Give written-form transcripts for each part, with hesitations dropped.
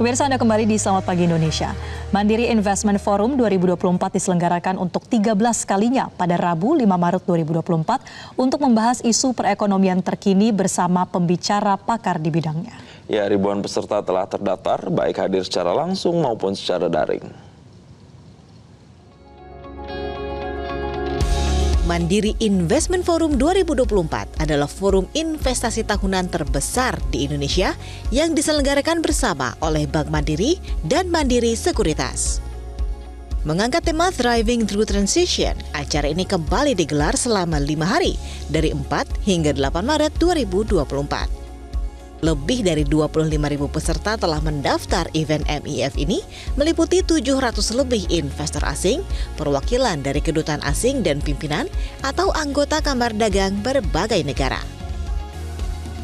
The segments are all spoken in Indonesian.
Pemirsa, Anda kembali di Selamat Pagi Indonesia. Mandiri Investment Forum 2024 diselenggarakan untuk 13 kalinya pada Rabu 5 Maret 2024 untuk membahas isu perekonomian terkini bersama pembicara pakar di bidangnya. Ya, ribuan peserta telah terdaftar, baik hadir secara langsung maupun secara daring. Mandiri Investment Forum 2024 adalah forum investasi tahunan terbesar di Indonesia yang diselenggarakan bersama oleh Bank Mandiri dan Mandiri Sekuritas. Mengangkat tema Thriving Through Transition, acara ini kembali digelar selama 5 hari dari 4 hingga 8 Maret 2024. Lebih dari 25.000 peserta telah mendaftar event MIF ini, meliputi 700 lebih investor asing, perwakilan dari kedutaan asing dan pimpinan, atau anggota kamar dagang berbagai negara.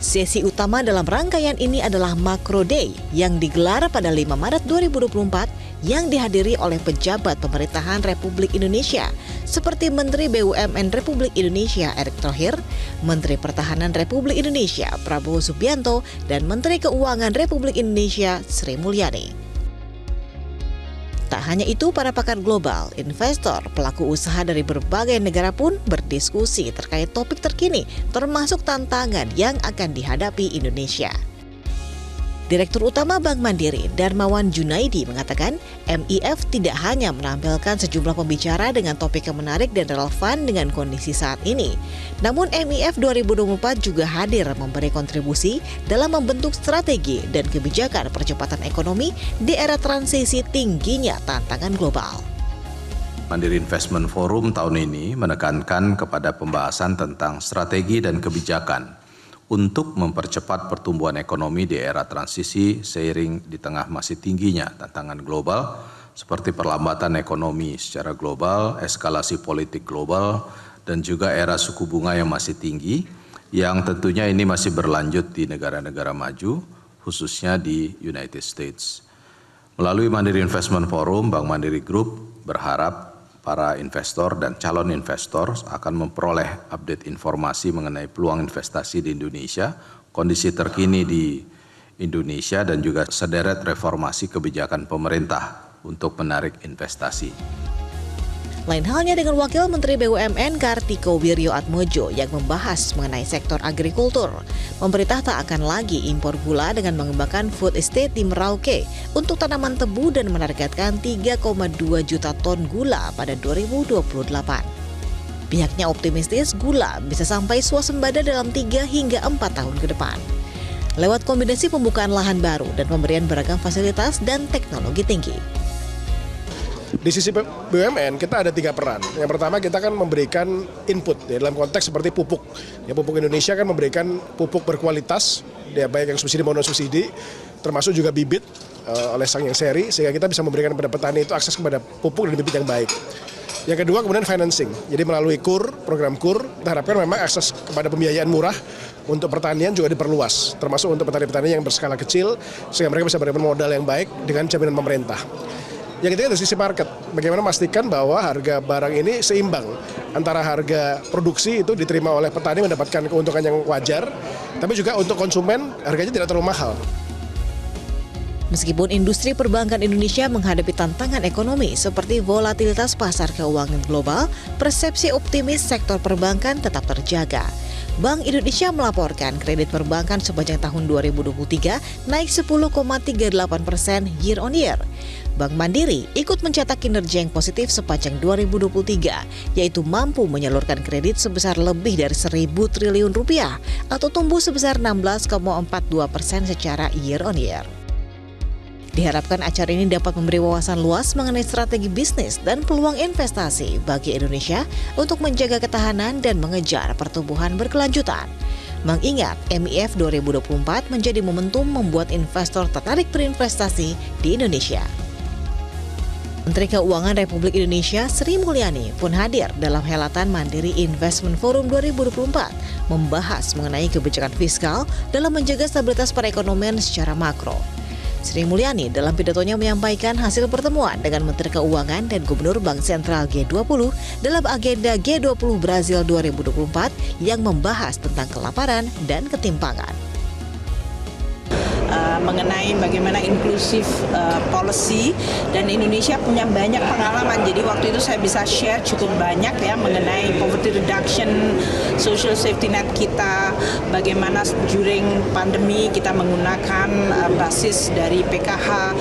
Sesi utama dalam rangkaian ini adalah Macro Day yang digelar pada 5 Maret 2024 yang dihadiri oleh pejabat pemerintahan Republik Indonesia seperti Menteri BUMN Republik Indonesia Erick Thohir, Menteri Pertahanan Republik Indonesia Prabowo Subianto, dan Menteri Keuangan Republik Indonesia Sri Mulyani. Tak hanya itu, para pakar global, investor, pelaku usaha dari berbagai negara pun berdiskusi terkait topik terkini, termasuk tantangan yang akan dihadapi Indonesia. Direktur Utama Bank Mandiri, Darmawan Junaidi, mengatakan MIF tidak hanya menampilkan sejumlah pembicara dengan topik yang menarik dan relevan dengan kondisi saat ini. Namun MIF 2024 juga hadir memberi kontribusi dalam membentuk strategi dan kebijakan percepatan ekonomi di era transisi tingginya tantangan global. Mandiri Investment Forum tahun ini menekankan kepada pembahasan tentang strategi dan kebijakan untuk mempercepat pertumbuhan ekonomi di era transisi seiring di tengah masih tingginya tantangan global seperti perlambatan ekonomi secara global, eskalasi politik global, dan juga era suku bunga yang masih tinggi yang tentunya ini masih berlanjut di negara-negara maju, khususnya di United States. Melalui Mandiri Investment Forum, Bank Mandiri Group berharap para investor dan calon investor akan memperoleh update informasi mengenai peluang investasi di Indonesia, kondisi terkini di Indonesia, dan juga sederet reformasi kebijakan pemerintah untuk menarik investasi. Lain halnya dengan Wakil Menteri BUMN Kartiko Wirjoatmojo yang membahas mengenai sektor agrikultur. Pemerintah tak akan lagi impor gula dengan mengembangkan food estate di Merauke untuk tanaman tebu dan menargetkan 3,2 juta ton gula pada 2028. Pihaknya optimistis gula bisa sampai swasembada dalam 3 hingga 4 tahun ke depan. Lewat kombinasi pembukaan lahan baru dan pemberian beragam fasilitas dan teknologi tinggi. Di sisi BUMN kita ada 3 peran. Yang pertama kita kan memberikan input ya, dalam konteks seperti pupuk. Ya, pupuk Indonesia kan memberikan pupuk berkualitas, ya, baik yang subsidi maupun non subsidi, termasuk juga bibit oleh sang yang seri, sehingga kita bisa memberikan kepada petani itu akses kepada pupuk dan bibit yang baik. Yang kedua kemudian financing. Jadi melalui program KUR, kita harapkan memang akses kepada pembiayaan murah untuk pertanian juga diperluas, termasuk untuk petani-petani yang berskala kecil, sehingga mereka bisa berikan modal yang baik dengan jaminan pemerintah. Yang ketiga dari sisi market, bagaimana memastikan bahwa harga barang ini seimbang antara harga produksi itu diterima oleh petani mendapatkan keuntungan yang wajar, tapi juga untuk konsumen harganya tidak terlalu mahal. Meskipun industri perbankan Indonesia menghadapi tantangan ekonomi seperti volatilitas pasar keuangan global, persepsi optimis sektor perbankan tetap terjaga. Bank Indonesia melaporkan kredit perbankan sepanjang tahun 2023 naik 10,38% year on year. Bank Mandiri ikut mencetak kinerja yang positif sepanjang 2023, yaitu mampu menyalurkan kredit sebesar lebih dari 1.000 triliun rupiah atau tumbuh sebesar 16,42% secara year on year. Diharapkan acara ini dapat memberi wawasan luas mengenai strategi bisnis dan peluang investasi bagi Indonesia untuk menjaga ketahanan dan mengejar pertumbuhan berkelanjutan. Mengingat MIF 2024 menjadi momentum membuat investor tertarik berinvestasi di Indonesia. Menteri Keuangan Republik Indonesia Sri Mulyani pun hadir dalam helatan Mandiri Investment Forum 2024 membahas mengenai kebijakan fiskal dalam menjaga stabilitas perekonomian secara makro. Sri Mulyani dalam pidatonya menyampaikan hasil pertemuan dengan Menteri Keuangan dan Gubernur Bank Sentral G20 dalam agenda G20 Brazil 2024 yang membahas tentang kelaparan dan ketimpangan. mengenai bagaimana inklusif policy, dan Indonesia punya banyak pengalaman. Jadi waktu itu saya bisa share cukup banyak ya mengenai poverty reduction, social safety net kita, bagaimana during pandemi kita menggunakan basis dari PKH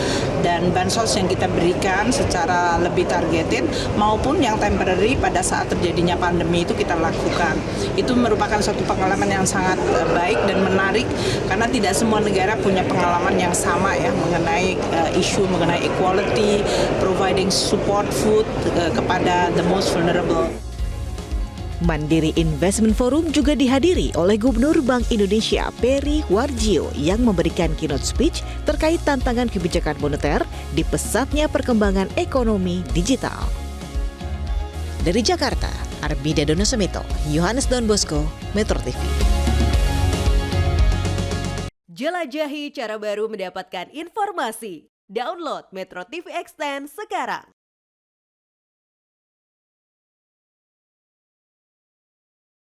dan bansos yang kita berikan secara lebih targeted, maupun yang temporary pada saat terjadinya pandemi itu kita lakukan. Itu merupakan suatu pengalaman yang sangat baik dan menarik, karena tidak semua negara punya pengalaman yang sama ya mengenai isu mengenai equality, providing support food kepada the most vulnerable. Mandiri Investment Forum juga dihadiri oleh Gubernur Bank Indonesia Peri Warjio yang memberikan keynote speech terkait tantangan kebijakan moneter di pesatnya perkembangan ekonomi digital. Dari Jakarta, Arbida Donosemito, Yohanes Don Bosco, Metro TV. Jelajahi cara baru mendapatkan informasi. Download Metro TV Extend sekarang.